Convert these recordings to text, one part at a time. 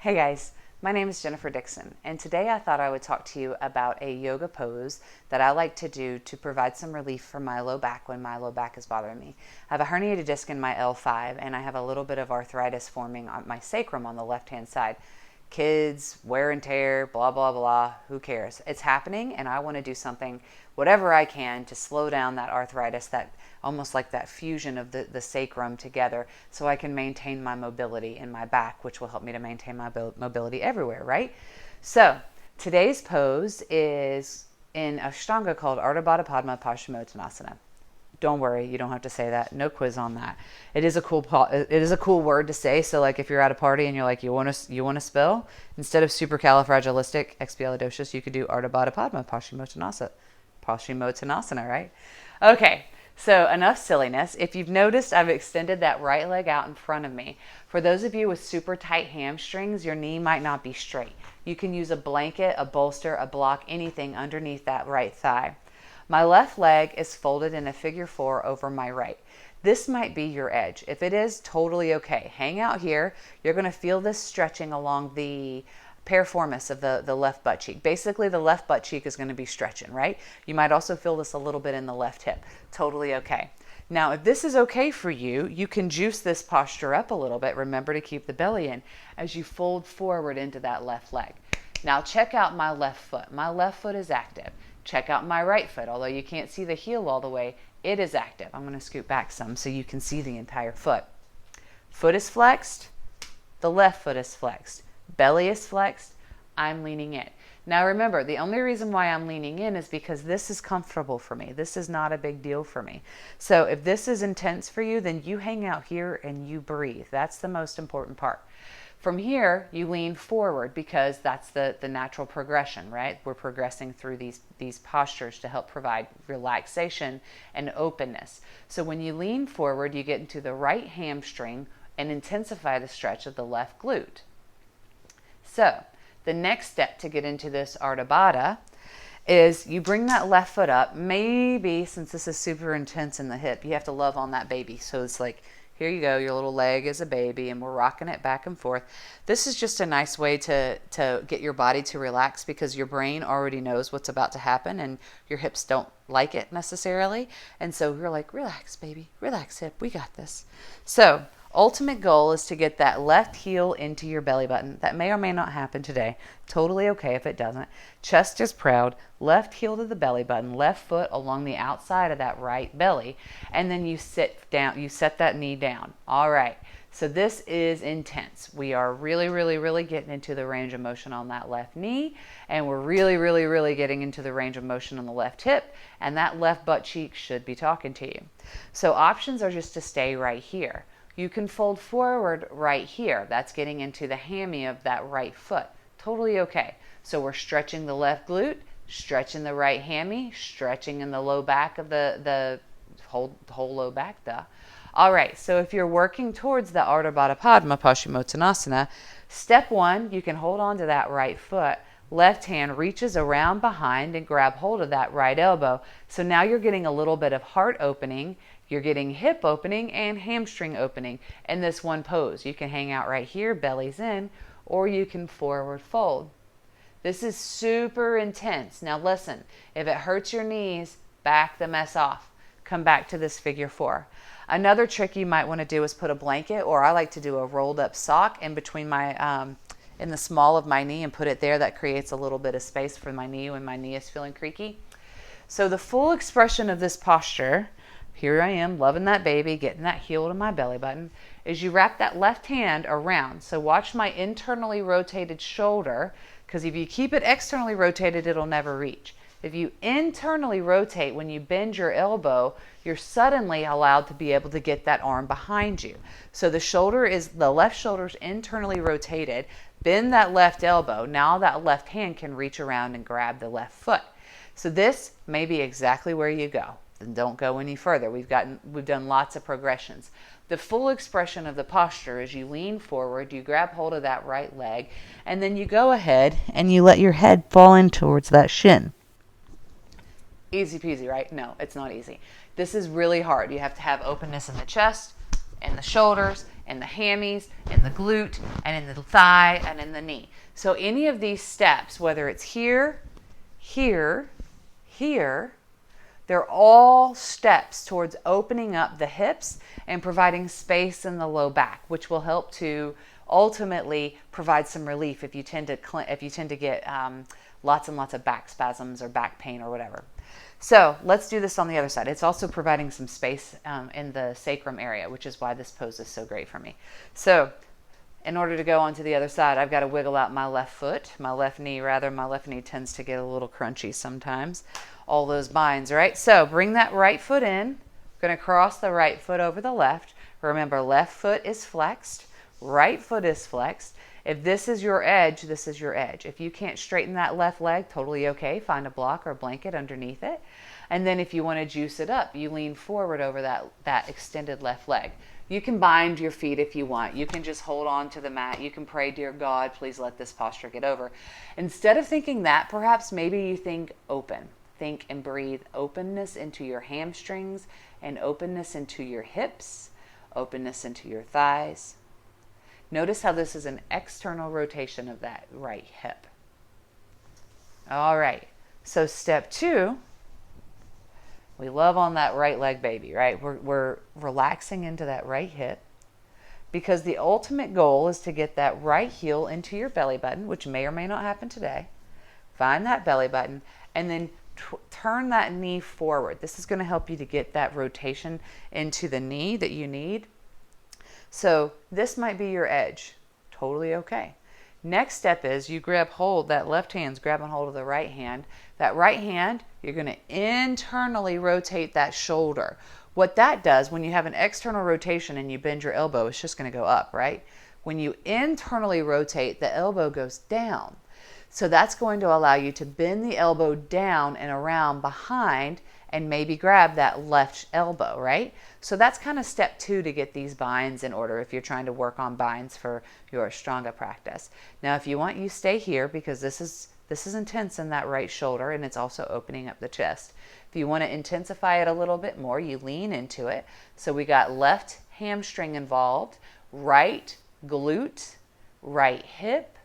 Hey guys, my name is Jennifer Dixon, and today I thought I would talk to you about a yoga pose that I like to do to provide some relief for my low back when my low back is bothering me. I have a herniated disc in my L5, and I have a little bit of arthritis forming on my sacrum on the left-hand side. Kids, wear and tear, blah, blah, blah, who cares? It's happening, and I want to do something, whatever I can, to slow down that arthritis, that almost like that fusion of the sacrum together, so I can maintain my mobility in my back, which will help me to maintain my mobility everywhere, right? So today's pose is in Ashtanga called Ardha Baddha Padma Paschimottanasana. Don't worry, you don't have to say that. No quiz on that. It is a cool word to say. So like if you're at a party and you're like you want to spell, instead of supercalifragilisticexpialidocious, you could do Ardha Baddha Padma Paschimottanasana, right? Okay. So enough silliness. If you've noticed, I've extended that right leg out in front of me. For those of you with super tight hamstrings, your knee might not be straight. You can use a blanket, a bolster, a block, anything underneath that right thigh. My left leg is folded in a figure 4 over my right. This might be your edge. If it is, totally okay. Hang out here. You're going to feel this stretching along the piriformis of the left butt cheek. Basically, the left butt cheek is going to be stretching, right? You might also feel this a little bit in the left hip. Totally okay. Now, if this is okay for you, you can juice this posture up a little bit. Remember to keep the belly in as you fold forward into that left leg. Now, check out my left foot. My left foot is active. Check out my right foot. Although you can't see the heel all the way, it is active. I'm going to scoot back some so you can see the entire foot. Foot is flexed. The left foot is flexed. Belly is flexed. I'm leaning in. Now remember, the only reason why I'm leaning in is because this is comfortable for me. This is not a big deal for me. So if this is intense for you, then you hang out here and you breathe. That's the most important part. From here, you lean forward because that's the natural progression, right? We're progressing through these postures to help provide relaxation and openness. So when you lean forward, you get into the right hamstring and intensify the stretch of the left glute. So the next step to get into this Ardha Baddha is you bring that left foot up. Maybe, since this is super intense in the hip, you have to love on that baby. So it's like, here you go, your little leg is a baby, and we're rocking it back and forth. This is just a nice way to get your body to relax because your brain already knows what's about to happen and your hips don't like it necessarily. And so you're like, relax, baby, relax, hip, we got this. So ultimate goal is to get that left heel into your belly button. That may or may not happen today. Totally okay if it doesn't. Chest is proud. Left heel to the belly button. Left foot along the outside of that right belly. And then you sit down. You set that knee down. All right. So this is intense. We are really, really, really getting into the range of motion on that left knee. And we're really, really, really getting into the range of motion on the left hip. And that left butt cheek should be talking to you. So options are just to stay right here. You can fold forward right here. That's getting into the hammy of that right foot. Totally okay. So we're stretching the left glute, stretching the right hammy, stretching in the low back of the whole low back. All right, so if you're working towards the Ardha Baddha Padma Paschimottanasana, step 1, you can hold on to that right foot. Left hand reaches around behind and grab hold of that right elbow. So now you're getting a little bit of heart opening. You're getting hip opening and hamstring opening in this one pose. You can hang out right here, belly's in, or you can forward fold. This is super intense. Now listen, if it hurts your knees, back the mess off. Come back to this figure 4. Another trick you might want to do is put a blanket, or I like to do a rolled up sock in between my in the small of my knee and put it there. That creates a little bit of space for my knee when my knee is feeling creaky. So the full expression of this posture, here I am, loving that baby, getting that heel to my belly button, is you wrap that left hand around. So watch my internally rotated shoulder, because if you keep it externally rotated, it'll never reach. If you internally rotate, when you bend your elbow, you're suddenly allowed to be able to get that arm behind you. So the left shoulder's internally rotated. Bend that left elbow. Now that left hand can reach around and grab the left foot. So this may be exactly where you go. Then don't go any further. We've done lots of progressions. The full expression of the posture is you lean forward, you grab hold of that right leg, and then you go ahead and you let your head fall in towards that shin. Easy peasy, right? No, it's not easy. This is really hard. You have to have openness in the chest, in the shoulders, in the hammies, in the glute, and in the thigh, and in the knee. So any of these steps, whether it's here, here, here, they're all steps towards opening up the hips and providing space in the low back, which will help to ultimately provide some relief if you tend to get lots and lots of back spasms or back pain or whatever. So let's do this on the other side. It's also providing some space in the sacrum area, which is why this pose is so great for me. So in order to go on to the other side, I've got to wiggle out my left foot, my left knee rather. My left knee tends to get a little crunchy sometimes. All those binds, right? So bring that right foot in. Going to cross the right foot over the left. Remember, left foot is flexed, right foot is flexed. If this is your edge, this is your edge. If you can't straighten that left leg, totally okay. Find a block or a blanket underneath it. And then if you want to juice it up, you lean forward over that extended left leg. You can bind your feet if you want. You can just hold on to the mat. You can pray, dear God, please let this posture get over. Instead of thinking that, perhaps maybe you think open. Think and breathe openness into your hamstrings and openness into your hips, openness into your thighs. Notice how this is an external rotation of that right hip. All right, so step 2, we love on that right leg baby, right? We're relaxing into that right hip because the ultimate goal is to get that right heel into your belly button, which may or may not happen today. Find that belly button and then turn that knee forward. This is going to help you to get that rotation into the knee that you need. So this might be your edge. Totally okay. Next step is you grab hold, that left hand's grabbing hold of the right hand. That right hand, you're going to internally rotate that shoulder. What that does, when you have an external rotation and you bend your elbow, it's just going to go up, right? When you internally rotate, the elbow goes down. So that's going to allow you to bend the elbow down and around behind and maybe grab that left elbow, right? So that's kind of step 2 to get these binds in order if you're trying to work on binds for your Ashtanga practice. Now, if you want, you stay here because this is intense in that right shoulder and it's also opening up the chest. If you want to intensify it a little bit more, you lean into it. So we got left hamstring involved, right glute, right hip,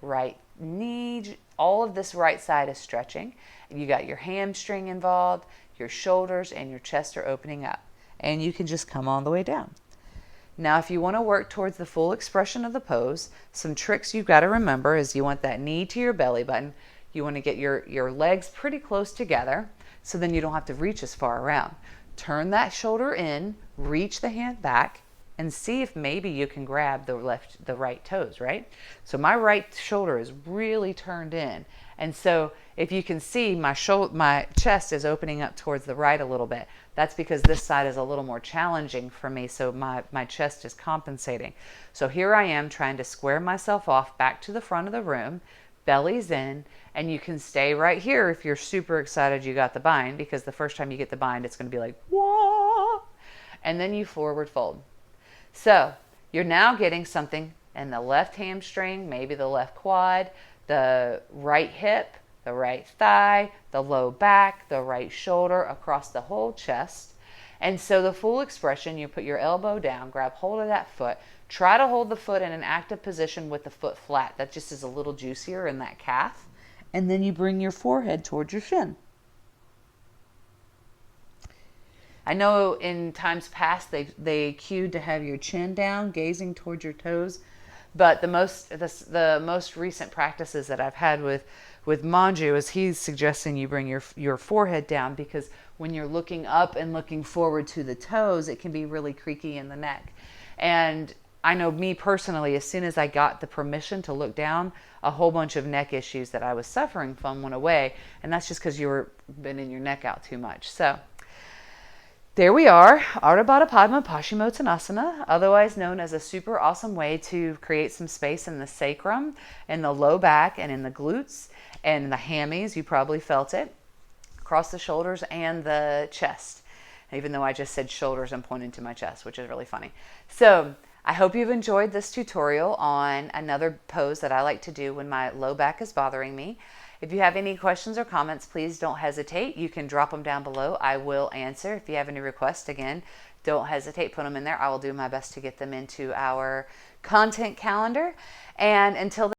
right knee, all of this right side is stretching. You got your hamstring involved, your shoulders and your chest are opening up. And you can just come all the way down. Now, if you want to work towards the full expression of the pose, some tricks you've got to remember is you want that knee to your belly button. You want to get your legs pretty close together so then you don't have to reach as far around. Turn that shoulder in, reach the hand back, and see if maybe you can grab the right toes, right? So my right shoulder is really turned in. And so if you can see my chest is opening up towards the right a little bit. That's because this side is a little more challenging for me, so my chest is compensating. So here I am trying to square myself off back to the front of the room, belly's in, and you can stay right here if you're super excited you got the bind, because the first time you get the bind, it's going to be like, whoa, and then you forward fold. So you're now getting something in the left hamstring, maybe the left quad, the right hip, the right thigh, the low back, the right shoulder, across the whole chest. And so the full expression, you put your elbow down, grab hold of that foot, try to hold the foot in an active position with the foot flat. That just is a little juicier in that calf. And then you bring your forehead towards your shin. I know in times past they cued to have your chin down, gazing towards your toes, but the most recent practices that I've had with Manju is he's suggesting you bring your forehead down, because when you're looking up and looking forward to the toes, it can be really creaky in the neck. And I know me personally, as soon as I got the permission to look down, a whole bunch of neck issues that I was suffering from went away, and that's just because you were bending your neck out too much. So there we are, Ardha Baddha Padma Paschimottanasana, otherwise known as a super awesome way to create some space in the sacrum, in the low back, and in the glutes, and the hammies. You probably felt it, across the shoulders and the chest. Even though I just said shoulders and pointed to my chest, which is really funny. So I hope you've enjoyed this tutorial on another pose that I like to do when my low back is bothering me. If you have any questions or comments, please don't hesitate. You can drop them down below. I will answer. If you have any requests, again, don't hesitate, put them in there. I will do my best to get them into our content calendar. And until